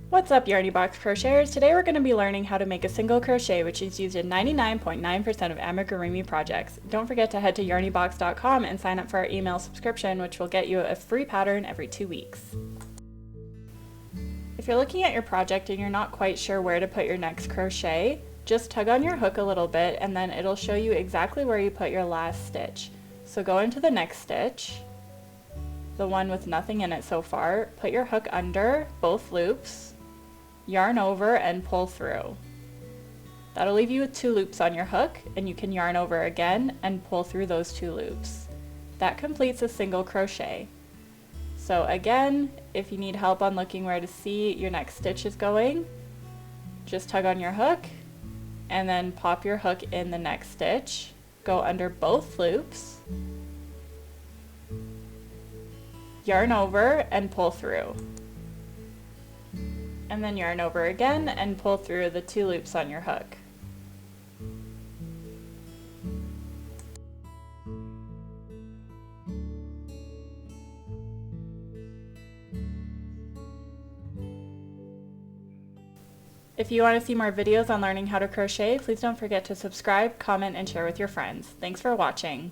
What's up, Yarny Box Crocheters? Today we're going to be learning how to make a single crochet, which is used in 99.9% of amigurumi projects. Don't forget to head to yarnybox.com and sign up for our email subscription, which will get you a free pattern every 2 weeks. If you're looking at your project and you're not quite sure where to put your next crochet, just tug on your hook a little bit and then it'll show you exactly where you put your last stitch. So go into the next stitch, the one with nothing in it so far, put your hook under both loops, yarn over and pull through. That'll leave you with 2 loops on your hook, and you can yarn over again and pull through those 2 loops. That completes a single crochet. So again, if you need help on looking where to see your next stitch is going, just tug on your hook and then pop your hook in the next stitch, go under both loops, yarn over and pull through. And then yarn over again and pull through the 2 loops on your hook. If you want to see more videos on learning how to crochet, please don't forget to subscribe, comment, and share with your friends. Thanks for watching.